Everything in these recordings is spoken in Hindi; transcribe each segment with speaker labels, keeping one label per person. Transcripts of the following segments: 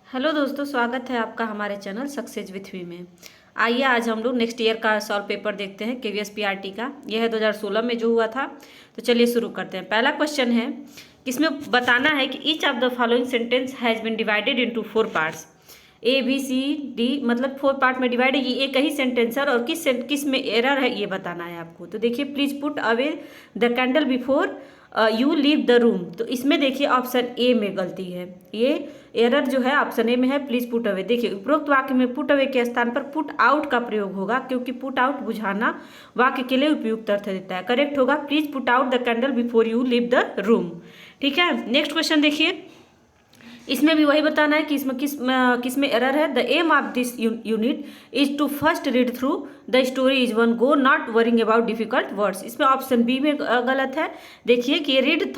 Speaker 1: हेलो दोस्तों, स्वागत है आपका हमारे चैनल सक्सेस विथ वी में। आइए आज हम लोग नेक्स्ट ईयर का सॉल्व पेपर देखते हैं केवीएस पीआरटी का। यह है 2016 में जो हुआ था। तो चलिए शुरू करते हैं। पहला क्वेश्चन है कि इसमें बताना है कि each of the following sentence has been divided into 4 parts. A B C D मतलब 4 पार्ट में डिवाइड है। ये एक ही सेंटेंस है और किस में एरर है ये बताना है आपको। तो देखिए, please put away the candle before you leave the room. तो इसमें देखिए ऑप्शन ए में गलती है। ये एरर जो है ऑप्शन ए में है, प्लीज पुट अवे। देखिए उपरोक्त वाक्य में पुट अवे के स्थान पर पुट आउट का प्रयोग होगा, क्योंकि पुट आउट बुझाना वाक्य के लिए उपयुक्त अर्थ देता है। करेक्ट होगा please put out the candle before you leave the room. ठीक है, नेक्स्ट क्वेश्चन देखिए। इसमें भी वही बताना है कि इसमें किस में एरर है। The aim of this unit is to first read through the story is one go, not worrying about difficult words. इसमें ऑप्शन बी में गलत है। देखिए कि रीड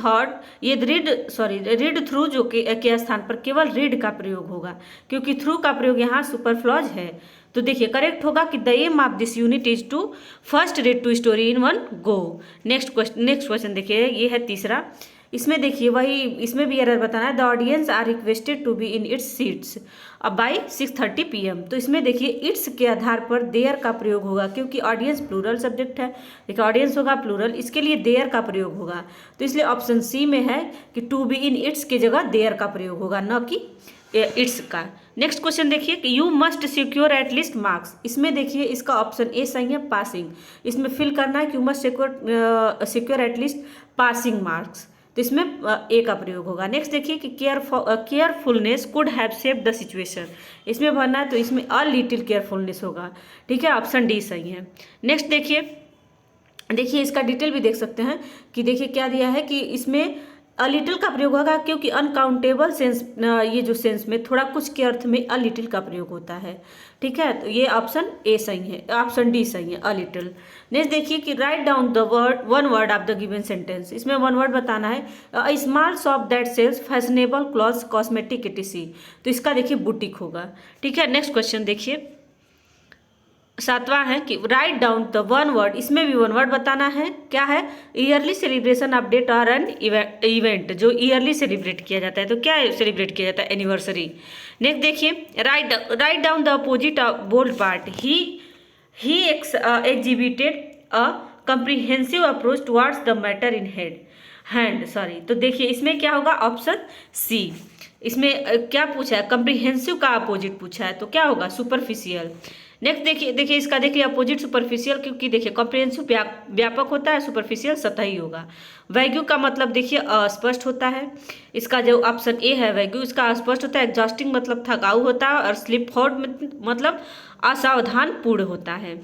Speaker 1: थ्रू जो के स्थान पर केवल रीड का प्रयोग होगा, क्योंकि थ्रू का प्रयोग यहाँ सुपरफ्लॉज है। तो देखिए करेक्ट होगा कि the aim of this unit is to first read to story in one go. Next question देखिए, ये है तीसरा। इसमें देखिए वही, इसमें भी एरर बताना है। The audience are requested to be in its seats अब बाई 6:30 PM। तो इसमें देखिए इट्स के आधार पर देयर का प्रयोग होगा, क्योंकि ऑडियंस प्लूरल सब्जेक्ट है। देखिए ऑडियंस होगा प्लूरल, इसके लिए देयर का प्रयोग होगा। तो इसलिए ऑप्शन सी में है कि टू बी इन इट्स की जगह देयर का प्रयोग होगा, न कि इट्स का। नेक्स्ट क्वेश्चन देखिए कि you must secure at least marks. इसमें देखिए इसका ऑप्शन ए सही है, पासिंग। इसमें फिल करना है कि you must secure at least passing marks. तो इसमें ए का प्रयोग होगा। नेक्स्ट देखिए कि carefulness could have saved the situation. इसमें भरना है तो इसमें अ लिटिल केयरफुलनेस होगा। ठीक है, ऑप्शन डी सही है। नेक्स्ट देखिए इसका डिटेल भी देख सकते हैं कि देखिए क्या दिया है कि इसमें अ लिटिल का प्रयोग होगा, क्योंकि अनकाउंटेबल सेंस, ये जो सेंस में थोड़ा कुछ के अर्थ में अ लिटिल का प्रयोग होता है। ठीक है, तो ये ऑप्शन ए सही है, ऑप्शन डी सही है, अ लिटिल। नेक्स्ट देखिए कि write down the one word of the given sentence. इसमें वन वर्ड बताना है। A small shop that sells fashionable clothes cosmetic etc। तो इसका देखिए बुटीक होगा। ठीक है, नेक्स्ट क्वेश्चन देखिए, सातवां है कि write down the one word. इसमें भी वन वर्ड बताना है। क्या है? ईयरली सेलिब्रेशन अपडेट और एन इवेंट जो ईयरली सेलिब्रेट किया जाता है। तो क्या सेलिब्रेट किया जाता है? एनिवर्सरी। नेक्स्ट देखिए write down the opposite of bold part. He exhibited a comprehensive approach towards the matter in hand. तो देखिए इसमें क्या होगा? Option C. इसमें क्या पूछा है? कंप्रीहेंसिव का अपोजिट पूछा है, तो क्या होगा? सुपरफिशियल। नेक्स्ट देखिए इसका देखिए अपोजिट सुपरफिशियल, क्योंकि देखिए कॉम्प्रिहेंसिव व्यापक होता है, सुपरफिशियल सतही होगा। वैग्यू का मतलब देखिए अस्पष्ट होता है। इसका जो ऑप्शन ए है वैग्यू, इसका अस्पष्ट होता है। एग्जॉस्टिंग मतलब थकाऊ होता है, और स्लिप फॉर्ड मतलब असावधान पूर्ण होता है।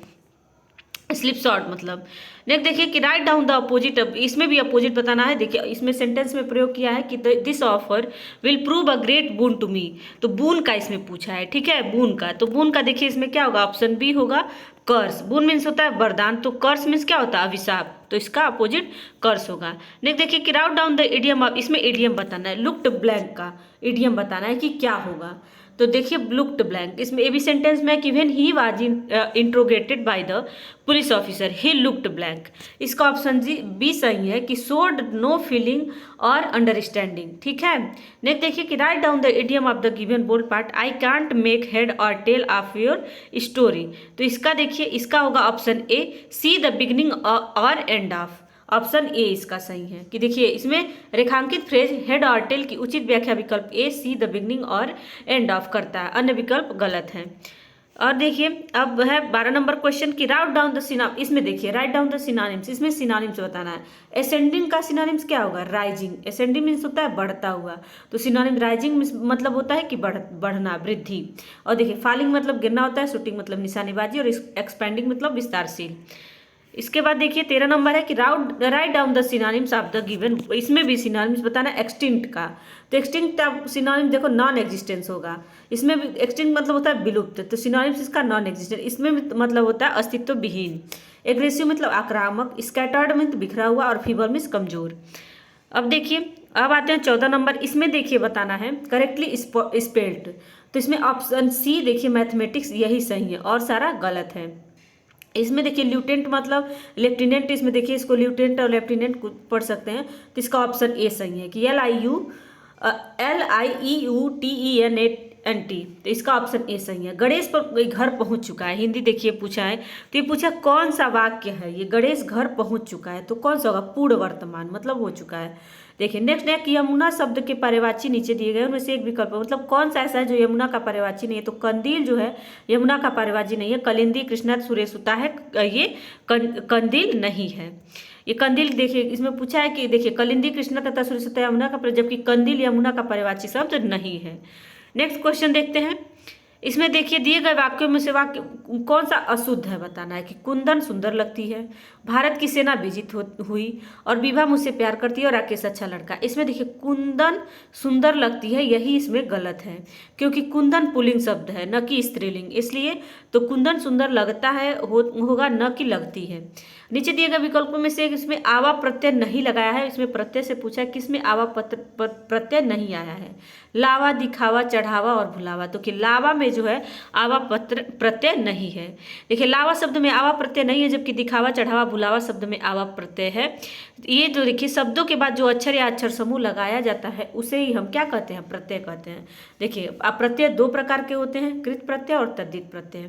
Speaker 1: स्लिप शॉर्ट मतलब। नेक्स्ट देखिए कि राइट डाउन द अपोजिट। इसमें भी अपोजिट बताना है। देखिए इसमें सेंटेंस में प्रयोग किया है कि this offer will prove a great boon to me. तो बून का इसमें पूछा है। ठीक है, बून का। तो बून का देखिए इसमें क्या होगा? ऑप्शन बी होगा, कर्स। बून मीन्स होता है वरदान, तो कर्स मीन्स क्या होता है? अभिशाप। तो इसका अपोजिट कर्स होगा। नेक्स्ट देखिए कि राउट डाउन द इडियम। इसमें इडियम बताना है। लुक्ड ब्लैंक का इडियम बताना है कि क्या होगा। तो देखिए लुक्ड ब्लैंक, इसमें ए बी सेंटेंस में कि when he was interrogated by the police officer he looked blank. इसका ऑप्शन जी बी सही है कि showed no feeling or understanding. ठीक है, नेक्स्ट देखिए कि write down the idiom of the given bold part. I can't make head or tail of your story. तो इसका देखिए इसका होगा option A, see the beginning or end of. Option A इसका सही है कि देखिए इसमें रेखांकित फ्रेज हेड और टेल की उचित व्याख्या विकल्प ए, सी द बिगनिंग और एंड ऑफ करता है, अन्य विकल्प गलत है। और देखिए अब है 12 नंबर क्वेश्चन की राउट डाउन द सिनोनिम्स। इसमें देखिए राइट डाउन द सिनोनिम्स। इसमें सिनोनिम्स बताना है। असेंडिंग का सिनोनिम्स क्या होगा? राइजिंग। असेंडिंग मीन्स होता है बढ़ता हुआ, तो सिनोनिम राइजिंग मतलब होता है कि बढ़ना, वृद्धि। और देखिए फॉलिंग मतलब गिरना होता है, शूटिंग मतलब निशानेबाजी, और एक्सपेंडिंग मतलब विस्तारशील। इसके बाद देखिए 13 नंबर है कि write down the synonyms of the given. इसमें भी सिनोनिम्स बताना है एक्सटिंक्ट का। तो एक्सटिंक्ट का सिनोनिम देखो नॉन एग्जिस्टेंस होगा। इसमें भी एक्सटिंक्ट मतलब होता है विलुप्त, तो सिनोनिम्स इसका नॉन एग्जिस्टेंस। इसमें मतलब होता है अस्तित्व विहीन। एग्रेसिव मतलब आक्रामक। स्कैटर्ड मतलब बिखरा हुआ, और फीवर मीन्स कमजोर। अब देखिए अब आते हैं 14 नंबर। इसमें देखिए बताना है करेक्टली स्पेल्ड। तो इसमें ऑप्शन सी देखिए मैथमेटिक्स यही सही है, और सारा गलत है। इसमें देखिए ल्यूटेंट मतलब लेफ्टिनेंट। इसमें देखिए इसको ल्यूटेंट और लेफ्टिनेंट पढ़ सकते हैं। तो इसका ऑप्शन ए सही है कि LIEUTENT एंटी, तो इसका ऑप्शन ए सही है। गणेश पर घर पहुंच चुका है, हिंदी देखिए पूछा है, तो ये पूछा कौन सा वाक्य है ये, गणेश घर पहुंच चुका है, तो कौन सा होगा, पूर्ण वर्तमान, मतलब हो चुका है। देखिए नेक्स्ट है कि यमुना शब्द के पर्यायवाची नीचे दिए गए उनमें से एक विकल्प है, मतलब कौन सा ऐसा है जो यमुना का पर्यायवाची नहीं है, तो कंदील जो है यमुना का पर्यायवाची नहीं है, कलिंदी कृष्णा सुरेशुता है, ये कंदील नहीं है। ये कंदील देखिए इसमें पूछा है कि देखिए कलिंदी कृष्णा तथा सुरेशुता यमुना का, जबकि कंदील यमुना का पर्यायवाची शब्द नहीं है। नेक्स्ट क्वेश्चन देखते हैं, इसमें देखिए दिए गए वाक्यों में से वाक्य कौन सा अशुद्ध है बताना है कि कुंदन सुंदर लगती है, भारत की सेना विजित हुई, और विभा मुझसे प्यार करती है, और राकेश अच्छा लड़का। इसमें देखिए कुंदन सुंदर लगती है, यही इसमें गलत है, क्योंकि कुंदन पुल्लिंग शब्द है न कि स्त्रीलिंग, इसलिए तो कुंदन सुंदर लगता है होगा न कि लगती है। नीचे दिए गए विकल्पों में से इसमें आवा प्रत्यय नहीं लगाया है, इसमें प्रत्यय से पूछा है किसमें आवा प्रत्यय नहीं आया है, लावा, दिखावा, चढ़ावा और भुलावा, तो कि लावा में जो है आवा प्रत्यय नहीं है। देखिए लावा शब्द में आवा प्रत्यय नहीं है, जबकि दिखावा, चढ़ावा, भुलावा शब्द में आवा प्रत्यय है। ये जो देखिए शब्दों के बाद जो अक्षर या अक्षर समूह लगाया जाता है उसे ही हम क्या कहते हैं, प्रत्यय कहते हैं। देखिए अब प्रत्यय दो प्रकार के होते हैं, कृत प्रत्यय और तद्धित प्रत्यय।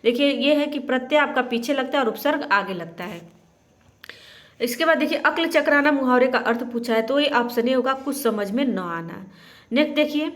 Speaker 1: देखिए ये है कि प्रत्यय आपका पीछे लगता है और उपसर्ग आगे लगता है। इसके बाद देखिए अक्ल चक्राना मुहावरे का अर्थ पूछा है, तो ये ऑप्शन ए होगा, कुछ समझ में न आना। नेक्स्ट देखिए,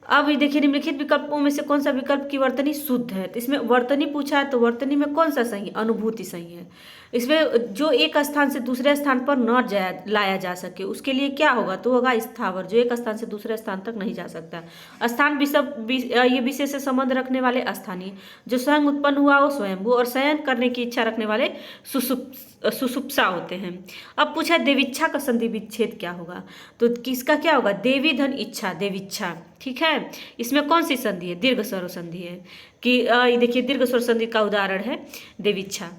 Speaker 1: अब ये देखिए निम्नलिखित विकल्पों में से कौन सा विकल्प की वर्तनी शुद्ध है, तो इसमें वर्तनी पूछा है, तो वर्तनी में कौन सा सही, अनुभूति सही है। इसमें जो एक स्थान से दूसरे स्थान पर न लाया जा सके उसके लिए क्या होगा, तो होगा स्थावर, जो एक स्थान से दूसरे स्थान तक नहीं जा सकता। स्थान ये विशेष से संबंध रखने वाले स्थानीय, जो स्वयं उत्पन्न हुआ वो स्वयंभू, और शयन करने की इच्छा रखने वाले सुसुप्सा होते हैं। अब पूछा देवीच्छा का संधि विच्छेद क्या होगा, तो किसका क्या होगा, देवी धन इच्छा, देवीच्छा, ठीक है। इसमें कौन सी संधि है, दीर्घ स्वर संधि है, कि देखिए दीर्घ स्वर संधि का उदाहरण है देवीच्छा।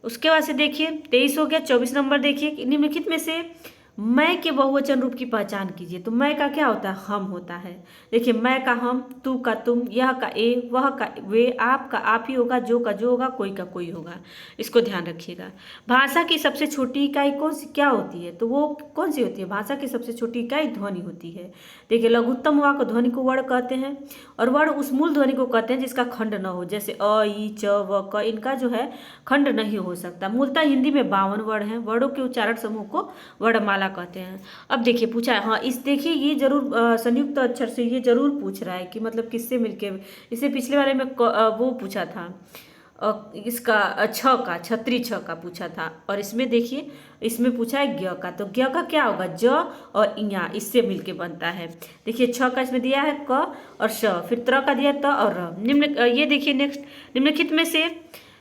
Speaker 1: उसके बाद से देखिए 23 हो गया। 24 नंबर देखिए, निम्नलिखित में से मैं के बहुवचन रूप की पहचान कीजिए, तो मैं का क्या होता है, हम होता है। देखिए मैं का हम, तू का तुम, यह का ए, वह का वे, आप का आप ही होगा, जो का जो होगा, कोई का कोई होगा, इसको ध्यान रखिएगा। भाषा की सबसे छोटी इकाई कौन सी क्या होती है, तो वो कौन सी होती है, भाषा की सबसे छोटी इकाई ध्वनि होती है। देखिए लघुत्तम वाक्य ध्वनि को वर्ण कहते हैं, और वर्ण उस मूल ध्वनि को कहते हैं जिसका खंड न हो, जैसे अ, ई, च, व, क, इनका जो है खंड नहीं हो सकता। मूलतः हिंदी में 52 वर्ण हैं, वर्णों के उच्चारण समूह को वर्णमाला कहते हैं। अब देखिए पूछा है, हाँ इस देखिए ये जरूर संयुक्त अक्षर से ये जरूर पूछ रहा है कि मतलब किससे मिलके, इससे पिछले वाले में वो पूछा था इसका छ का, छत्री छ का पूछा था, और इसमें देखिए इसमें पूछा है ज्ञ का, तो ज्ञ का क्या होगा, ज और इया, इससे मिलके बनता है। देखिए छ का इसमें दिया है क और श, फिर त्र का दिया त और र। निम्न ये देखिए नेक्स्ट, निम्नलिखित में से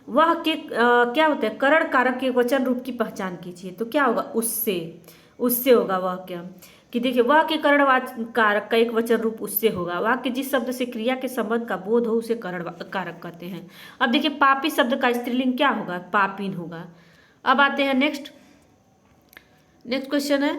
Speaker 1: वह के क्या होता है, करण कारक के वचन रूप की पहचान कीजिए, तो क्या होगा, उससे, उससे होगा वह क्या, कि देखिए वह के करण कारक का एक वचन रूप उससे होगा। वाक्य जिस शब्द से क्रिया के संबंध का बोध हो उसे करण कारक कहते हैं। अब देखिए पापी शब्द का स्त्रीलिंग क्या होगा, पापीन होगा। अब आते हैं नेक्स्ट क्वेश्चन है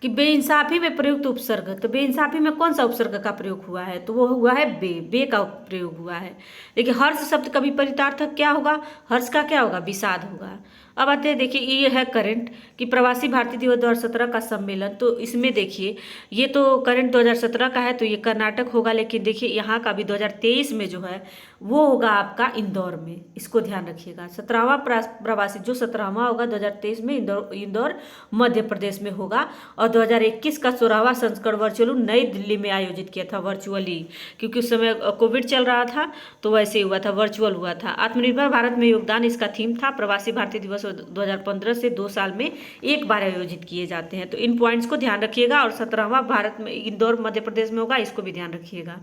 Speaker 1: कि बेइंसाफी में प्रयुक्त उपसर्ग, तो बेइंसाफी में कौन सा उपसर्ग का प्रयोग हुआ है, तो वो हुआ है बे का प्रयोग हुआ है। देखिए हर्ष शब्द का विपरीतार्थक क्या होगा, हर्ष का क्या होगा, विषाद होगा। अब आते हैं देखिए ये है करंट कि प्रवासी भारतीय दिवस 2017 का सम्मेलन, तो इसमें देखिए ये तो करंट 2017 का है, तो ये कर्नाटक होगा, लेकिन देखिए यहाँ का भी 2023 में जो है वो होगा आपका इंदौर में, इसको ध्यान रखिएगा। 17वां प्रवासी जो 17वां होगा 2023 में इंदौर मध्य प्रदेश में होगा, और 2021 का 16वां संस्करण वर्चुअल नई दिल्ली में आयोजित किया था वर्चुअली, क्योंकि उस समय कोविड चल रहा था तो वैसे हुआ था, वर्चुअल हुआ था। आत्मनिर्भर भारत में योगदान इसका थीम था। प्रवासी भारतीय दिवस 2015 से 2 साल में एक बार आयोजित किए जाते हैं, तो इन पॉइंट्स को ध्यान रखिएगा। और 17वां भारत में इंदौर मध्य प्रदेश में होगा, इसको भी ध्यान रखिएगा।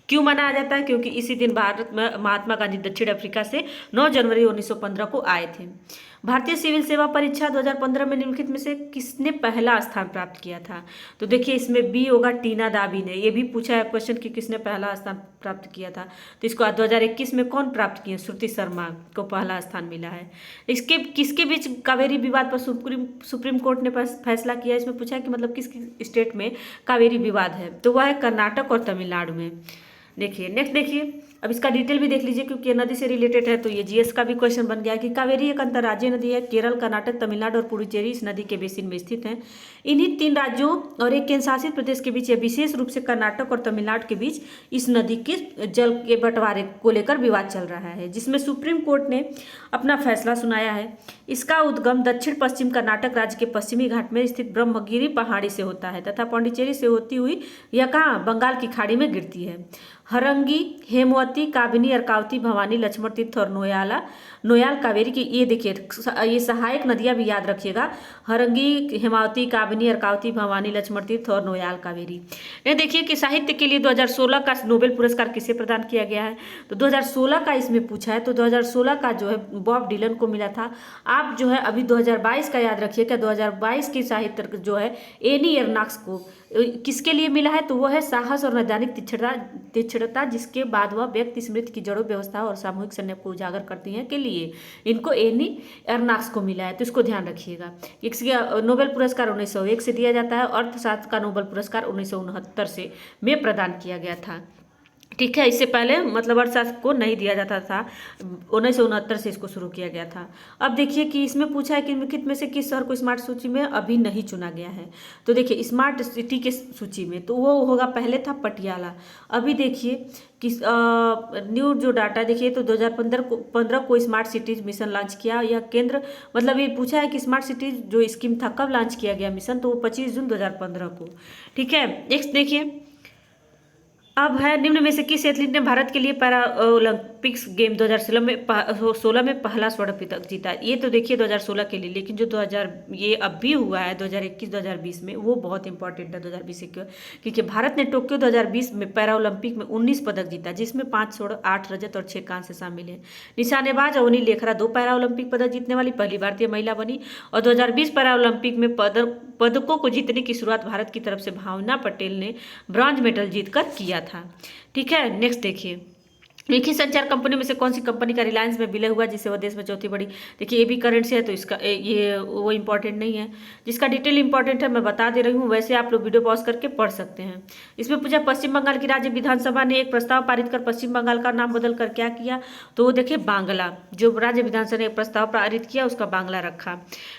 Speaker 1: क्यों मनाया जाता है, क्योंकि इसी दिन भारत में महात्मा गांधी दक्षिण अफ्रीका से 9 जनवरी 1915 को आए थे। भारतीय सिविल सेवा परीक्षा 2015 में निम्नलिखित में से किसने पहला स्थान प्राप्त किया था, तो देखिए इसमें बी होगा, टीना दाबी ने। ये भी पूछा है क्वेश्चन कि किसने पहला स्थान प्राप्त किया था, तो इसको 2021 में कौन प्राप्त किया, श्रुति शर्मा को पहला स्थान मिला है। इसके किसके बीच कावेरी विवाद पर सुप्रीम कोर्ट ने फैसला किया, इसमें पूछा है कि मतलब किस स्टेट में कावेरी विवाद है, तो वह है कर्नाटक और तमिलनाडु में। देखिए नेक्स्ट देखिए अब इसका डिटेल भी देख लीजिए क्योंकि ये नदी से रिलेटेड है, तो ये जीएस का भी क्वेश्चन बन गया है कि कावेरी एक अंतर्राज्यीय नदी है। केरल, कर्नाटक, तमिलनाडु और पुडुचेरी इस नदी के बेसिन में स्थित हैं। इन्हीं 3 राज्यों और एक केंद्र शासित प्रदेश के बीच, विशेष रूप से कर्नाटक और तमिलनाडु के बीच इस नदी के जल के बंटवारे को लेकर विवाद चल रहा है, जिसमें सुप्रीम कोर्ट ने अपना फैसला सुनाया है। इसका उद्गम दक्षिण पश्चिम कर्नाटक राज्य के पश्चिमी घाट में स्थित ब्रह्मगिरी पहाड़ी से होता है तथा पांडिचेरी से होती हुई यह कहाँ बंगाल की खाड़ी में गिरती है। हरंगी, हेमवती, काबिनी, अर्कावती, भवानी, लक्ष्मण तीर्थ और नोयाल कावेरी की, ये देखिए ये सहायक नदियां भी याद रखिएगा। हरंगी, हेमावती, काबिनी, अर्कावती, भवानी, लक्ष्मण तीर्थ और नोयाल कावेरी। ये देखिए कि साहित्य के लिए 2016 का नोबेल पुरस्कार किसे प्रदान किया गया है, तो 2016 का इसमें पूछा है, तो 2016 का जो है बॉब डिलन को मिला था। आप जो है अभी 2022 का याद रखिएगा। 2022 की साहित्य जो है एनी एर्नाक्स को किसके लिए मिला है, तो वह है साहस और नैदानिक तीक्ष्णता जिसके बाद वह व्यक्ति स्मृति की जड़ों, व्यवस्था और सामूहिक संयम को उजागर करती हैं के लिए इनको एनी एर्नाक्स को मिला है। तो इसको ध्यान रखिएगा। इसका नोबेल पुरस्कार 1901 से दिया जाता है। अर्थशास्त्र का नोबेल पुरस्कार 1969 से में प्रदान किया गया था। ठीक है, इससे पहले मतलब अर्थशास्त्र को नहीं दिया जाता था, 1969 से इसको शुरू किया गया था। अब देखिए कि इसमें पूछा है कि निम्नलिखित में से किस शहर को स्मार्ट सूची में अभी नहीं चुना गया है, तो देखिए स्मार्ट सिटी के सूची में तो वो होगा, पहले था पटियाला। अभी देखिए कि न्यू जो डाटा देखिए तो 2015 को स्मार्ट सिटीज मिशन लॉन्च किया। यह केंद्र मतलब ये पूछा है कि स्मार्ट सिटीज जो स्कीम था कब लॉन्च किया गया मिशन, तो वो 25 जून 2015 को। ठीक है, नेक्स्ट देखिए अब है निम्न में से किस एथलीट ने भारत के लिए पैरा ओलंपिक्स गेम 2016 में पहला स्वर्ण पदक जीता। ये तो देखिए 2016 के लिए, लेकिन जो 2000 ये अब भी हुआ है 2021-2020 में वो बहुत इंपॉर्टेंट है 2020 से, क्योंकि भारत ने टोक्यो 2020 में पैरा ओलंपिक में 19 पदक जीता, जिसमें 5 स्वर्ण, 8 रजत और 6 कांस्य शामिल हैं। निशानेबाज अवनी लेखरा 2 पैरा ओलंपिक पदक जीतने वाली पहली भारतीय महिला बनी और 2020 पैरा ओलंपिक में पदकों को जीतने की शुरुआत भारत की तरफ से भावना पटेल ने ब्रॉन्ज मेडल जीतकर किया था। ठीक है, नेक्स्ट देखिए एक ही संचार कंपनी में से कौन सी कंपनी का रिलायंस में विलय हुआ जिससे वह देश में चौथी बड़ी। देखिए ये भी करंट से है तो इसका ये वो इंपॉर्टेंट नहीं है, जिसका डिटेल इंपॉर्टेंट है मैं बता दे रही हूँ, वैसे आप लोग वीडियो पॉज करके पढ़ सकते हैं। इसमें पूछा पश्चिम बंगाल की राज्य विधानसभा ने एक प्रस्ताव पारित कर पश्चिम बंगाल का नाम बदल कर क्या किया, तो वो देखिए बांग्ला, जो राज्य विधानसभा ने एक प्रस्ताव पारित किया उसका बांग्ला रखा।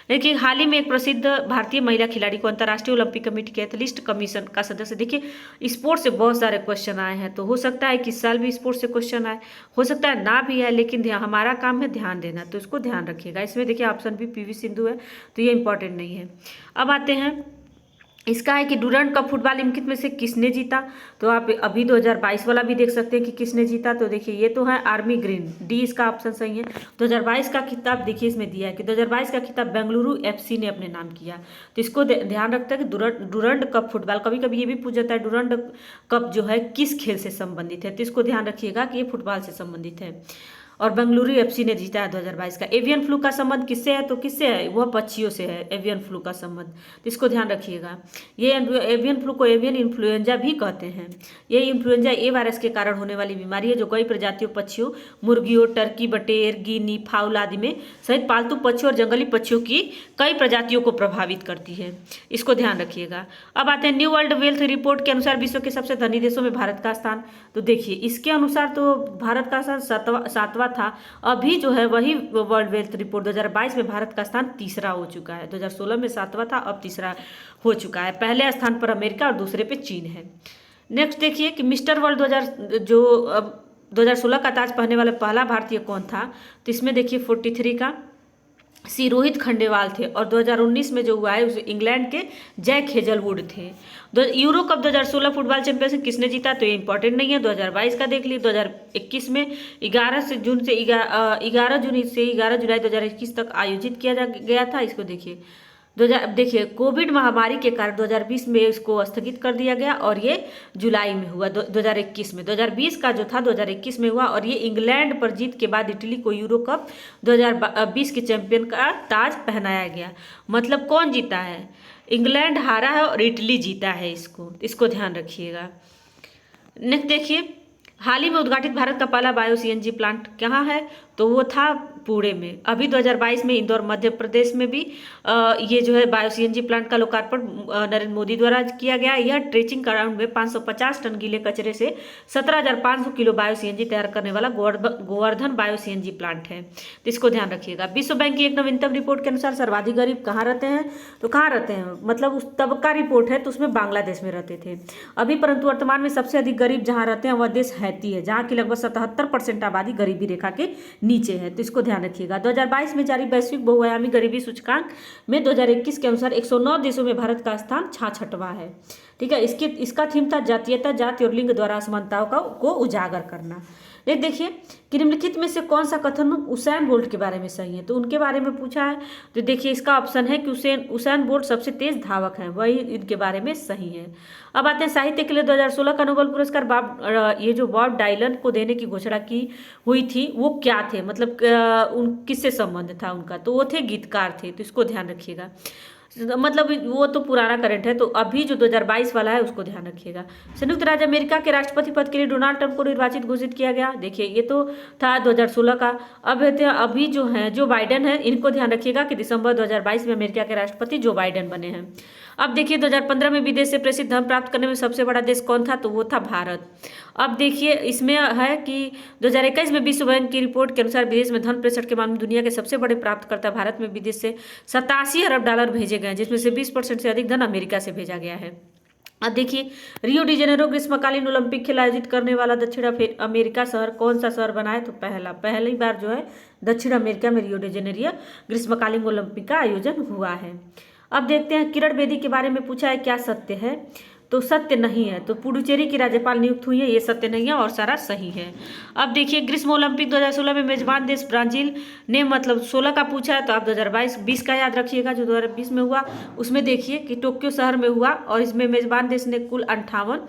Speaker 1: देखिए हाल ही में एक प्रसिद्ध भारतीय महिला खिलाड़ी को अंतर्राष्ट्रीय ओलंपिक कमेटी के एथलीट कमीशन का सदस्य। देखिए स्पोर्ट्स से बहुत सारे क्वेश्चन आए हैं, तो हो सकता है कि इस साल भी स्पोर्ट्स से क्वेश्चन आए, हो सकता है ना भी है, लेकिन हमारा काम है ध्यान देना, तो इसको ध्यान रखिएगा। इसमें देखिए ऑप्शन भी पीवी सिंधु है, तो ये इंपॉर्टेंट नहीं है। अब आते हैं इसका है कि डूरंड कप फुटबॉल निम्नलिखित में से किसने जीता, तो आप अभी 2022 वाला भी देख सकते हैं कि किसने जीता। तो देखिए ये तो है आर्मी ग्रीन, डी इसका ऑप्शन सही है। 2022 का खिताब देखिए इसमें दिया है कि 2022 का खिताब बेंगलुरु एफसी ने अपने नाम किया, तो इसको ध्यान रखता है कि डूरंड कप फुटबॉल, कभी कभी ये भी पूछ जाता है डूरंड कप जो है किस खेल से संबंधित है, तो इसको ध्यान रखिएगा कि ये फुटबॉल से संबंधित है और बेंगलुरु एफसी ने जीता है 2022 का। एवियन फ्लू का संबंध किससे है, तो किससे है, वह पक्षियों से है एवियन फ्लू का संबंध, तो इसको ध्यान रखिएगा। ये एवियन फ्लू को एवियन इन्फ्लुएंजा भी कहते हैं। ये इन्फ्लुएंजा ए वायरस के कारण होने वाली बीमारी है जो कई प्रजातियों पक्षियों, मुर्गियों, टर्की, बटेर, गिनी, फाउल आदि में सहित पालतू पक्षियों और जंगली पक्षियों की कई प्रजातियों को प्रभावित करती है, इसको ध्यान रखिएगा। अब आते हैं न्यू वर्ल्ड वेल्थ रिपोर्ट के अनुसार विश्व के सबसे धनी देशों में भारत का स्थान, तो देखिए इसके अनुसार तो भारत का स्थान सातवां था, अभी जो है वही वर्ल्ड वेल्थ रिपोर्ट 2022 में भारत का स्थान तीसरा हो चुका है। 2016 में सातवां था, अब तीसरा हो चुका है। पहले स्थान पर अमेरिका और दूसरे पे चीन है। नेक्स्ट देखिए कि मिस्टर वर्ल्ड 2016 का ताज पहनने वाला पहला भारतीय कौन था, तो इसमें देखिए 43 का सी रोहित खंडेवाल थे और 2019 में जो हुआ है उसे इंग्लैंड के जैक हेजलवुड थे। यूरो कप 2016 फुटबॉल चैंपियनशिप किसने जीता, तो ये इंपॉर्टेंट नहीं है, 2022 का देख लीजिए। 2021 में 11 जून से 11 जुलाई 2021 तक आयोजित किया गया था। इसको देखिए देखिए कोविड महामारी के कारण 2020 में इसको स्थगित कर दिया गया और ये जुलाई में हुआ 2021 में। 2020 का जो था 2021 में हुआ और ये इंग्लैंड पर जीत के बाद इटली को यूरो कप 2020 के चैंपियन का ताज पहनाया गया। मतलब कौन जीता है, इंग्लैंड हारा है और इटली जीता है, इसको ध्यान रखिएगा। नेक्स्ट देखिए हाल ही में उद्घाटित भारत का पहला बायो सीएनजी प्लांट कहाँ है, तो वो था पुणे में। अभी 2022 में इंदौर मध्य प्रदेश में भी ये जो है बायो सीएनजी प्लांट का लोकार्पण नरेंद्र मोदी द्वारा किया गया। यह ट्रेचिंग ग्राउंड में 550 टन गीले कचरे से 17,500 किलो बायो सीएनजी तैयार करने वाला गोवर्धन बायो सीएनजी प्लांट है, तो इसको ध्यान रखिएगा। विश्व बैंक की एक नवीनतम रिपोर्ट के अनुसार सर्वाधिक गरीब कहाँ रहते हैं, तो कहाँ रहते हैं मतलब उस तब का रिपोर्ट है, तो उसमें बांग्लादेश में रहते थे अभी, परंतु वर्तमान में सबसे अधिक गरीब जहाँ रहते हैं वह देश हैती है, जहाँ की लगभग 77% आबादी गरीबी रेखा के नीचे है, तो इसको ध्यान रखिएगा। 2022 में जारी वैश्विक बहुआयामी गरीबी सूचकांक में 2021 के अनुसार 109 देशों में भारत का स्थान 66वां है। ठीक है, इसका थीम था जातीयता, जाति और लिंग द्वारा असमानताओं को उजागर करना। देखिए कि निम्नलिखित में से कौन सा कथन उसैन बोल्ट के बारे में सही है, तो उनके बारे में पूछा है। तो देखिए इसका ऑप्शन है कि उसैन बोल्ट सबसे तेज धावक हैं, वही इनके बारे में सही है। अब आते हैं साहित्य के लिए 2016 का नोबेल पुरस्कार ये जो बॉब डायलन को देने की घोषणा की हुई थी वो क्या थे, मतलब उन किससे संबंध था उनका, तो वो थे गीतकार थे, तो इसको ध्यान रखिएगा। मतलब वो तो पुराना करंट है, तो अभी जो 2022 वाला है उसको ध्यान रखिएगा। संयुक्त राज्य अमेरिका के राष्ट्रपति पद के लिए डोनाल्ड ट्रंप को निर्वाचित घोषित किया गया। देखिए ये तो था 2016 का। अब अभी जो है जो बाइडेन है, इनको ध्यान रखिएगा कि दिसंबर 2022 में अमेरिका के राष्ट्रपति जो बाइडेन बने हैं। अब देखिए 2015 में विदेश से प्रेषित धन प्राप्त करने में सबसे बड़ा देश कौन था, तो वो था भारत। अब देखिए इसमें है कि 2021 में विश्व बैंक की रिपोर्ट के अनुसार विदेश में धन प्रेषण के मामले में दुनिया के सबसे बड़े प्राप्तकर्ता भारत में विदेश से 87 अरब डॉलर भेजे गए, जिसमें से 20% से अधिक धन अमेरिका से भेजा गया है। अब देखिए रियो डी जेनेरो ग्रीष्मकालीन ओलंपिक खेल आयोजित करने वाला दक्षिण अमेरिका शहर कौन सा शहर बना है, तो पहली बार जो है दक्षिण अमेरिका में रियो डी जेनेरियो ग्रीष्मकालीन ओलंपिक का आयोजन हुआ है। अब देखते हैं किरण बेदी के बारे में पूछा है, क्या सत्य है, तो सत्य नहीं है, तो पुडुचेरी की राज्यपाल नियुक्त हुई है, ये सत्य नहीं है और सारा सही है। अब देखिए ग्रीष्म ओलंपिक 2016 में मेजबान देश ब्राजील ने मतलब 16 का पूछा है, तो आप 2020 का याद रखिएगा जो 2020 में हुआ, उसमें देखिए कि टोक्यो शहर में हुआ और इसमें मेजबान देश ने कुल 58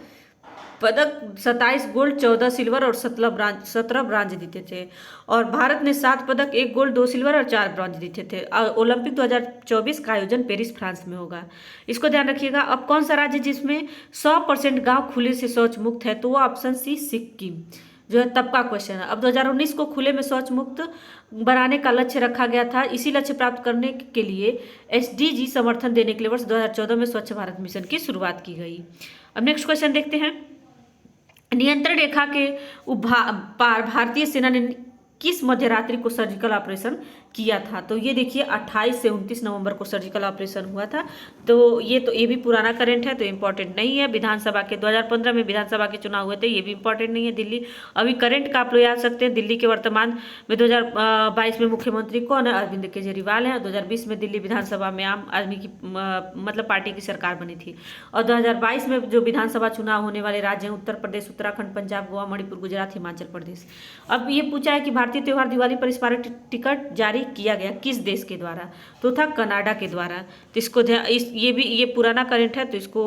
Speaker 1: पदक 27 गोल्ड 14 सिल्वर और 17 ब्रांज जीते थे, और भारत ने 7 पदक 1 गोल्ड 2 सिल्वर और 4 ब्रांज जीते थे। ओलंपिक 2024 का आयोजन पेरिस फ्रांस में होगा, इसको ध्यान रखिएगा। अब कौन सा राज्य जिसमें 100% गांव खुले से शौच मुक्त है, तो वो ऑप्शन सी सिक्किम जो है तब का क्वेश्चन है। अब 2019 को खुले में शौच मुक्त बनाने का लक्ष्य रखा गया था, इसी लक्ष्य प्राप्त करने के लिए SDG समर्थन देने के लिए वर्ष 2014 में स्वच्छ भारत मिशन की शुरुआत की गई। अब नेक्स्ट क्वेश्चन देखते हैं, नियंत्रण रेखा के पार भारतीय सेना ने किस मध्यरात्रि को सर्जिकल ऑपरेशन किया था, तो ये देखिए 28 से 29 नवंबर को सर्जिकल ऑपरेशन हुआ था। तो ये भी पुराना करंट है, तो इम्पोर्टेंट नहीं है। विधानसभा के 2015 में विधानसभा के चुनाव हुए थे, ये भी इम्पोर्टेंट नहीं है। दिल्ली अभी करंट का आप लोग याद सकते हैं, दिल्ली के वर्तमान में 2022 में मुख्यमंत्री कौन है, अरविंद केजरीवाल है। 2020 में दिल्ली विधानसभा में आम आदमी की मतलब पार्टी की सरकार बनी थी, और 2022 में जो विधानसभा चुनाव होने वाले राज्य हैं उत्तर प्रदेश, उत्तराखंड, पंजाब, गोवा, मणिपुर, गुजरात, हिमाचल प्रदेश। अब ये पूछा है कि भारतीय त्योहार दिवाली पर स्मारक टिकट जारी किया गया किस देश के द्वारा, तो था कनाडा के द्वारा। तो इसको ये पुराना करंट है, तो इसको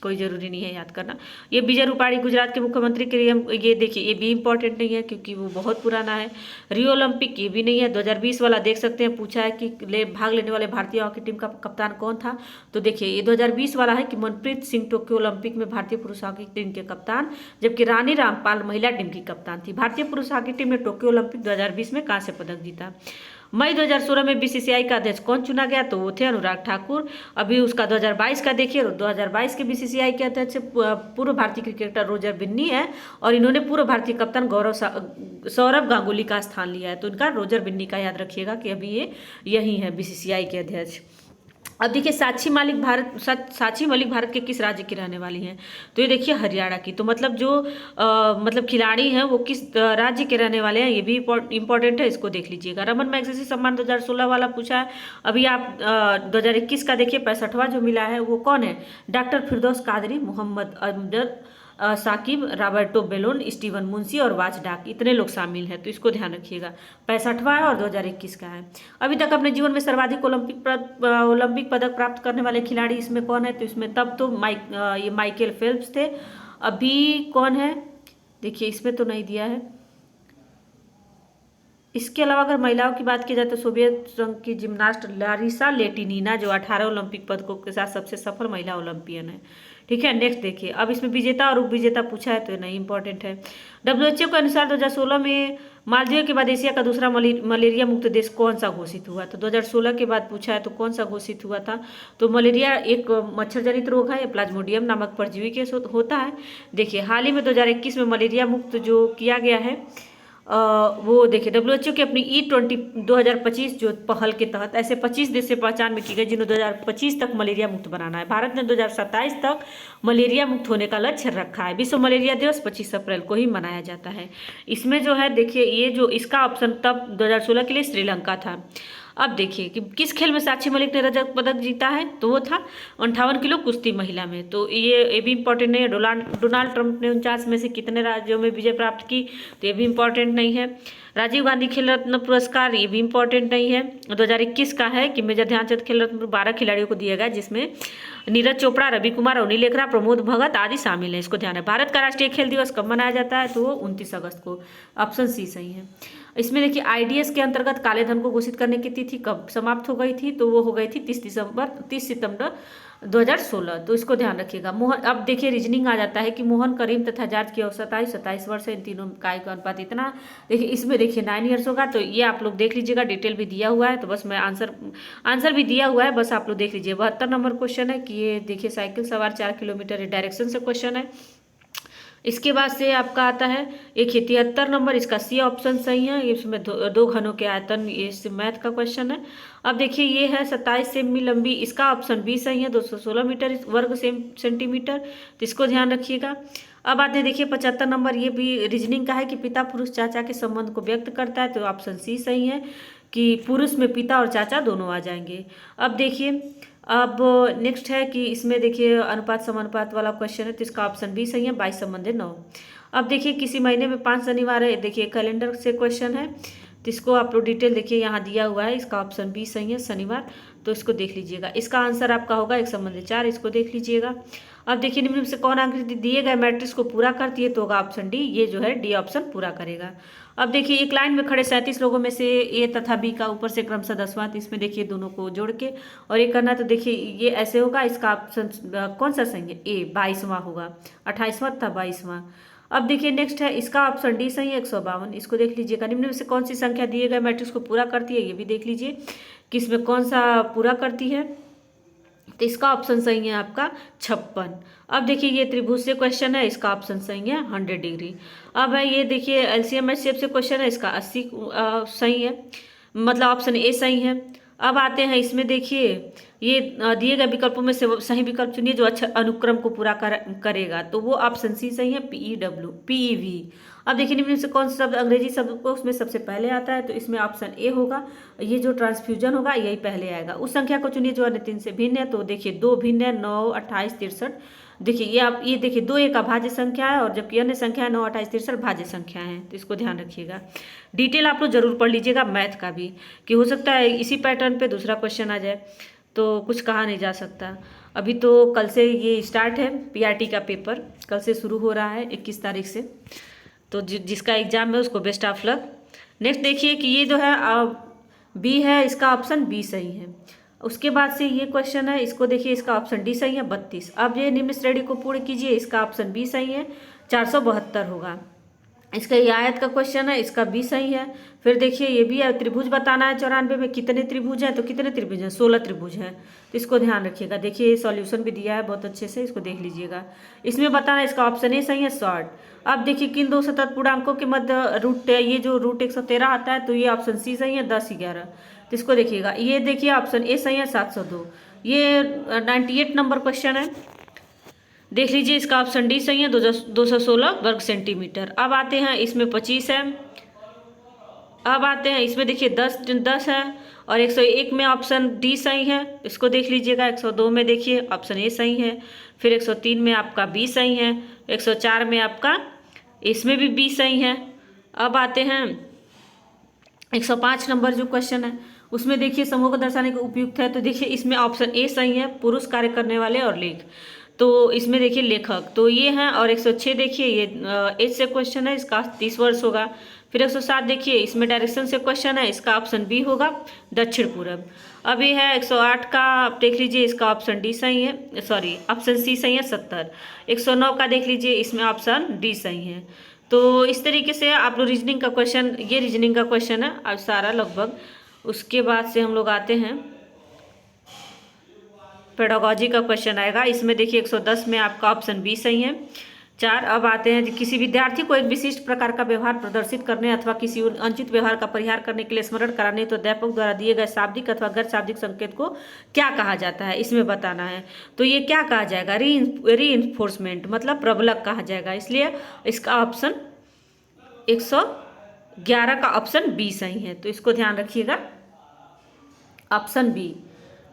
Speaker 1: कोई जरूरी नहीं है याद करना। ये विजय रूपाणी गुजरात के मुख्यमंत्री के लिए, ये देखिए ये भी इंपॉर्टेंट नहीं है क्योंकि वो बहुत पुराना है। रियो ओलंपिक ये भी नहीं है। 2020 वाला देख सकते हैं, पूछा है कि भाग लेने वाले भारतीय हॉकी टीम का कप्तान कौन था, तो देखिए ये 2020 वाला है कि मनप्रीत सिंह टोक्यो ओलंपिक में भारतीय पुरुष हॉकी टीम के कप्तान, जबकि रानी रामपाल महिला टीम की कप्तान थी। भारतीय पुरुष हॉकी टीम ने टोक्यो ओलंपिक 2020 में कांस्य पदक जीता। मई 2016 में BCCI का अध्यक्ष कौन चुना गया, तो वो थे अनुराग ठाकुर। अभी उसका 2022 का देखिए, 2022 के BCCI के अध्यक्ष पूर्व भारतीय क्रिकेटर रोजर बिन्नी है, और इन्होंने पूर्व भारतीय कप्तान सौरभ गांगुली का स्थान लिया है, तो इनका रोजर बिन्नी का याद रखिएगा कि अभी ये यही है BCCI के अध्यक्ष। अब देखिए साक्षी मलिक भारत के किस राज्य की रहने वाली हैं, तो ये देखिए हरियाणा की। तो मतलब जो मतलब खिलाड़ी हैं वो किस राज्य के रहने वाले हैं, ये भी इंपॉर्टेंट है, इसको देख लीजिएगा। रमन मैगसेसे सम्मान 2016 वाला पूछा है। अभी आप 2021 का देखिए 65वां जो मिला है वो कौन है, doctor Firdaus Qadri, Mohammad Amjad Saqib, Roberto Bellon, Steven Munshi और वाच डाक, इतने लोग शामिल हैं, तो इसको ध्यान रखिएगा। 65वां है और 2021 का है। अभी तक अपने जीवन में सर्वाधिक ओलंपिक पदक प्राप्त करने वाले खिलाड़ी इसमें कौन है, तो इसमें तब तो ये माइकल फेल्प्स थे। अभी कौन है, देखिए इसमें तो नहीं दिया है। इसके अलावा अगर महिलाओं की बात की जाए तो सोवियत संघ की जिम्नास्ट लारिसा लेटिनिना जो 18 ओलंपिक पदकों के साथ सबसे सफल महिला ओलंपियन है। ठीक है। नेक्स्ट देखिए, अब इसमें विजेता और उप विजेता पूछा है तो नहीं इंपॉर्टेंट है। WHO के अनुसार 2016 में मालदीव के बाद एशिया का दूसरा मलेरिया मुक्त देश कौन सा घोषित हुआ? तो 2016 के बाद पूछा है तो कौन सा घोषित हुआ था? तो मलेरिया एक मच्छर जनित रोग है, प्लाज्मोडियम नामक परजीवी के होता है। देखिए हाल ही में 2021 में मलेरिया मुक्त जो किया गया है वो देखिए WHO की अपनी E20 2025 जो पहल के तहत ऐसे 25 देश से पहचान में की गई जिन्हें 2025 तक मलेरिया मुक्त बनाना है। भारत ने 2027 तक मलेरिया मुक्त होने का लक्ष्य रखा है। विश्व मलेरिया दिवस 25 अप्रैल को ही मनाया जाता है। इसमें जो है देखिए ये जो इसका ऑप्शन तब 2016 के लिए श्रीलंका था। अब देखिए कि किस खेल में साक्षी मलिक ने रजत पदक जीता है? तो वो था 58 किलो कुश्ती महिला में। तो ये भी इंपॉर्टेंट नहीं है। डोनाल्ड ट्रंप ने 49 में से कितने राज्यों में विजय प्राप्त की? तो ये भी इंपॉर्टेंट नहीं है। राजीव गांधी खेल रत्न पुरस्कार, ये भी इंपॉर्टेंट नहीं है। 2021 का है कि मेजर ध्यानचंद खेल रत्न 12 खिलाड़ियों को दिया गया, जिसमें नीरज चोपड़ा, रवि कुमार, अवनी लेखरा, प्रमोद भगत आदि शामिल हैं। इसको ध्यान है। भारत का राष्ट्रीय खेल दिवस कब मनाया जाता है? तो वो 29 अगस्त को। ऑप्शन सी सही है। इसमें देखिए IDS के अंतर्गत काले धन को घोषित करने की तिथि कब समाप्त हो गई थी? तो वो हो गई थी 30 सितंबर 2016। तो इसको ध्यान रखिएगा। अब देखिए रीजनिंग आ जाता है कि मोहन, करीम तथा जार्ज की आयु 27 वर्ष है। इन तीनों का आयु का अनुपात इतना। देखिए इसमें देखिए 9 ईयर्स होगा। तो ये आप लोग देख लीजिएगा, डिटेल भी दिया हुआ है। तो बस मैं आंसर भी दिया हुआ है, बस आप लोग देख लीजिए। 72 नंबर क्वेश्चन है कि ये देखिए साइकिल सवार 4 किलोमीटर डायरेक्शन से क्वेश्चन है। इसके बाद से आपका आता है एक 73 नंबर, इसका सी ऑप्शन सही है। इसमें दो घनों के आयतन, ये मैथ का क्वेश्चन है। अब देखिए ये है 27 सेमी लंबी, इसका ऑप्शन बी सही है। 216 मीटर वर्ग सेंटीमीटर। तो इसको ध्यान रखिएगा। अब आते देखिए 75 नंबर, ये भी रीजनिंग का है कि पिता पुरुष चाचा के संबंध को व्यक्त करता है। तो ऑप्शन सी सही है कि पुरुष में पिता और चाचा दोनों आ जाएंगे। अब देखिए अब नेक्स्ट है कि इसमें देखिए अनुपात समानुपात वाला क्वेश्चन है। तो इसका ऑप्शन बी सही है। 22 संबंधित 9। अब देखिए किसी महीने में 5 शनिवार है। देखिए कैलेंडर से क्वेश्चन है, तो इसको आप लोग डिटेल देखिए यहाँ दिया हुआ है। इसका ऑप्शन बी सही है, शनिवार। तो इसको देख लीजिएगा। इसका आंसर आपका होगा 1 संबंधित 4। इसको देख लीजिएगा। अब देखिए निम्न में से कौन आकृति दिए गए मैट्रिक्स को पूरा करती है? तो होगा ऑप्शन डी। ये जो है डी ऑप्शन पूरा करेगा। अब देखिए एक लाइन में खड़े 37 लोगों में से ए तथा बी का ऊपर से क्रमशः 10वां, तो इसमें देखिए दोनों को जोड़ के और ये करना। तो देखिए ये ऐसे होगा। इसका ऑप्शन कौन सा सही है? ए 22वां होगा। 28वां था 22वां। अब देखिए नेक्स्ट है, इसका ऑप्शन डी सही है, 152। इसको देख लीजिएगा। निम्न में से कौन सी संख्या दिए गए मैट्रिक्स को पूरा करती है? ये भी देख लीजिए कि इसमें कौन सा पूरा करती है। तो इसका ऑप्शन सही है आपका 56। अब देखिए ये त्रिभुज से क्वेश्चन है। इसका ऑप्शन सही है 100 डिग्री। अब है ये देखिए LCM शेप से क्वेश्चन है। इसका 80 सही है, मतलब ऑप्शन ए सही है। अब आते हैं इसमें देखिए ये दिए गए विकल्पों में से सही विकल्प चुनिए जो अच्छा अनुक्रम को पूरा करेगा। तो वो ऑप्शन सी सही है, PEV। अब देखिए निम्न से कौन सा शब्द अंग्रेजी शब्द को उसमें सबसे पहले आता है? तो इसमें ऑप्शन ए होगा। ये जो ट्रांसफ्यूजन होगा यही पहले आएगा। उस संख्या को चुनिए जो अन्य 3 से भिन्न है। तो देखिए 2 भिन्न है, 9, 28, 63। देखिए ये देखिए 2 एक अभाज्य संख्या है और जबकि अन्य संख्या है 9, 28, 63 भाज्य संख्या है। तो इसको ध्यान रखिएगा। डिटेल आप लोग जरूर पढ़ लीजिएगा मैथ का भी, कि हो सकता है इसी पैटर्न पे दूसरा क्वेश्चन आ जाए। तो कुछ कहा नहीं जा सकता। अभी तो कल से ये स्टार्ट है PRT का पेपर, कल से शुरू हो रहा है 21 तारीख से। तो जिसका एग्जाम है उसको बेस्ट ऑफ लक। नेक्स्ट देखिए कि ये जो है बी है, इसका ऑप्शन बी सही है। उसके बाद से ये क्वेश्चन है, इसको देखिए इसका ऑप्शन डी सही है 32। अब ये निम्न श्रेणी को पूर्ण कीजिए। इसका ऑप्शन बी सही है, 472 होगा। इसका ये आयत का क्वेश्चन है। इसका बी सही है। फिर देखिए ये भी है, त्रिभुज बताना है 94 में कितने त्रिभुज हैं? तो कितने त्रिभुज हैं? 16 त्रिभुज हैं। तो इसको ध्यान रखिएगा। देखिए सॉल्यूशन भी दिया है बहुत अच्छे से, इसको देख लीजिएगा। इसमें बताना है, इसका ऑप्शन ए सही है, शॉर्ट। अब देखिए किन दो सतत पूर्णांकों के मध्य रूट, ये जो रूट 113 आता है, तो ये ऑप्शन सी सही है, 10, 11। तो इसको देखिएगा। ये देखिए ऑप्शन ए सही है, 702। ये 98 नंबर क्वेश्चन है। देख लीजिए इसका ऑप्शन डी सही है, 216 वर्ग सेंटीमीटर। अब आते हैं इसमें 25 है। अब आते हैं इसमें देखिए 10 है और 101 में ऑप्शन डी सही है। इसको देख लीजिएगा। 102 में देखिए ऑप्शन ए सही है। फिर 103 में आपका बी सही है। 104 में आपका इसमें भी बी सही है। अब आते हैं 105 नंबर जो क्वेश्चन है उसमें देखिए समूह को दर्शाने के उपयुक्त है। तो देखिए इसमें ऑप्शन ए सही है, पुरुष कार्य करने वाले और लेख। तो इसमें देखिए लेखक तो ये हैं। और 106 देखिए ये एज से क्वेश्चन है, इसका 30 वर्ष होगा। फिर 107 देखिए, इसमें डायरेक्शन से क्वेश्चन है, इसका ऑप्शन बी होगा दक्षिण पूरब। अब ये है 108 का, आप देख लीजिए, इसका ऑप्शन डी सही है, सॉरी ऑप्शन सी सही है 70। 109 का देख लीजिए, इसमें ऑप्शन डी सही है। तो इस तरीके से आप लोग रीजनिंग का क्वेश्चन, ये रीजनिंग का क्वेश्चन है अब सारा लगभग। उसके बाद से हम लोग आते हैं पेडागोजी का क्वेश्चन आएगा। इसमें देखिए 110 में आपका ऑप्शन बी सही है 4। अब आते हैं, किसी विद्यार्थी को एक विशिष्ट प्रकार का व्यवहार प्रदर्शित करने अथवा किसी अनुचित व्यवहार का परिहार करने के लिए स्मरण कराने तो अध्यापक द्वारा दिए गए शाब्दिक अथवा गैर शाब्दिक संकेत को क्या कहा जाता है, इसमें बताना है। तो ये क्या कहा जाएगा, रीइंफोर्समेंट, मतलब प्रबलक कहा जाएगा। इसलिए इसका ऑप्शन 111 का ऑप्शन बी सही है, तो इसको ध्यान रखिएगा, ऑप्शन बी।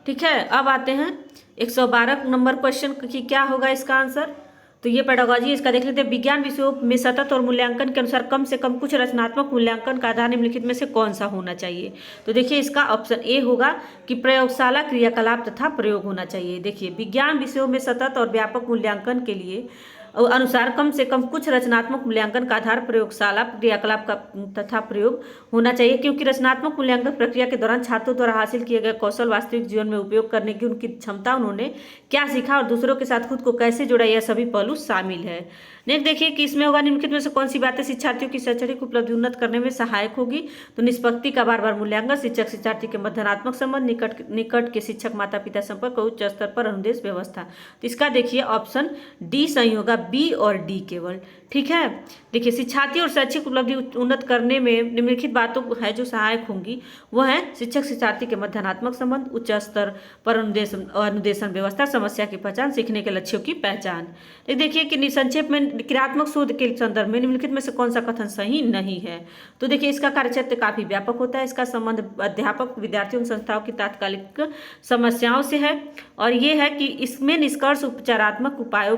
Speaker 1: ठीक है, अब आते हैं 112 नंबर क्वेश्चन की क्या होगा इसका आंसर। तो ये पेडागोजी, इसका देख लेते हैं। विज्ञान विषयों में सतत और मूल्यांकन के अनुसार कम से कम कुछ रचनात्मक मूल्यांकन का आधार निम्नलिखित में से कौन सा होना चाहिए। तो देखिए इसका ऑप्शन ए होगा कि प्रयोगशाला क्रियाकलाप तथा प्रयोग होना चाहिए। देखिए विज्ञान विषयों में सतत और व्यापक मूल्यांकन के लिए अनुसार कम से कम कुछ रचनात्मक मूल्यांकन का आधार प्रयोगशाला क्रियाकलाप का तथा प्रयोग होना चाहिए, क्योंकि रचनात्मक मूल्यांकन प्रक्रिया के दौरान छात्रों द्वारा हासिल किए गए कौशल वास्तविक जीवन में उपयोग करने की उनकी क्षमता, उन्होंने क्या सीखा और दूसरों के साथ खुद को कैसे जोड़ा, यह सभी पहलू शामिल है। नेक्स्ट देखिए कि इसमें होगा निम्नलिखित में से कौन सी बातें शिक्षार्थियों की शैक्षणिक उपलब्धि उन्नत करने में सहायक होगी। तो निष्पत्ति का बार बार मूल्यांकन, शिक्षक शिक्षार्थी के मध्य धनात्मक संबंध, निकट के शिक्षक माता पिता संपर्क, उच्च स्तर पर अनुदेश व्यवस्था। तो इसका देखिए ऑप्शन डी सही होगा, बी और डी केवल। ठीक है, देखिए शिक्षार्थी और शैक्षिक उपलब्धि उन्नत करने में निम्नलिखित बातों है जो सहायक होंगी, वह है शिक्षक शिक्षार्थी के मध्य धनात्मक संबंध, उच्च स्तर पर अनुदेशन व्यवस्था, समस्या की पहचान, सीखने के लक्ष्यों की पहचान। देखिए कि संक्षेप में क्रियात्मक शोध के संदर्भ में निम्नलिखित में से कौन सा कथन सही नहीं है। तो देखिए इसका कार्यक्षेत्र काफी व्यापक होता है, इसका संबंध अध्यापक, विद्यार्थियों, संस्थाओं की तात्कालिक समस्याओं से है, और ये है कि इसमें निष्कर्ष उपचारात्मक उपायों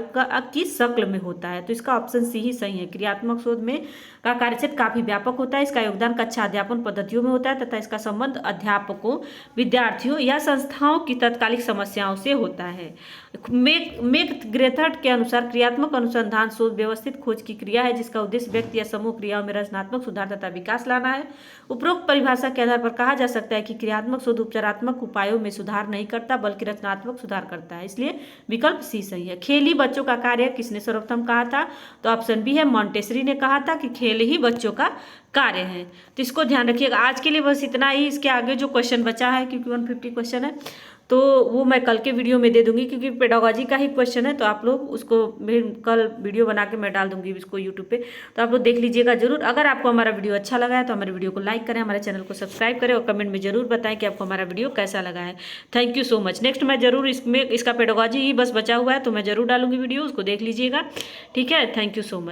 Speaker 1: की शक्ल में होता है। तो इसका ऑप्शन सी ही सही है। क्रियात्मक शोध में का कार्यक्षेत्र काफी व्यापक होता है, इसका योगदान कक्षा अध्यापन पद्धतियों में होता है तथा इसका संबंध अध्यापकों, विद्यार्थियों या संस्थाओं की तात्कालिक समस्याओं से होता है। मेक ग्रेथर्ट के अनुसार क्रियात्मक अनुसंधान शोध व्यवस्थित खोज की क्रिया है जिसका उद्देश्य व्यक्ति या समूह क्रियाओं में रचनात्मक सुधार तथा विकास लाना है। उपरोक्त परिभाषा के आधार पर कहा जा सकता है कि क्रियात्मक शोध उपचारात्मक उपायों में सुधार नहीं करता बल्कि रचनात्मक सुधार करता है, इसलिए विकल्प सी सही है। खेल ही बच्चों का कार्य किसने सर्वप्रथम कहा था। तो ऑप्शन बी है, मॉन्टेसरी ने कहा था कि खेल ही बच्चों का कार्य है। तो इसको ध्यान रखिएगा। आज के लिए बस इतना ही। इसके आगे जो क्वेश्चन बचा है, क्योंकि 150 क्वेश्चन है, तो वो मैं कल के वीडियो में दे दूंगी, क्योंकि पेडागोजी का ही क्वेश्चन है, तो आप लोग उसको कल वीडियो बना के मैं डाल दूंगी इसको यूट्यूब पे, तो आप लोग देख लीजिएगा जरूर। अगर आपको हमारा वीडियो अच्छा लगा है तो हमारे वीडियो को लाइक करें, हमारे चैनल को सब्सक्राइब करें और कमेंट में जरूर बताएं कि आपको हमारा वीडियो कैसा लगा है। Thank you so much. Next मैं जरूर इसमें इसका पेडागोजी ही बस बचा हुआ है, तो मैं जरूर डालूंगी वीडियो, उसको देख लीजिएगा। ठीक है, थैंक यू सो मच।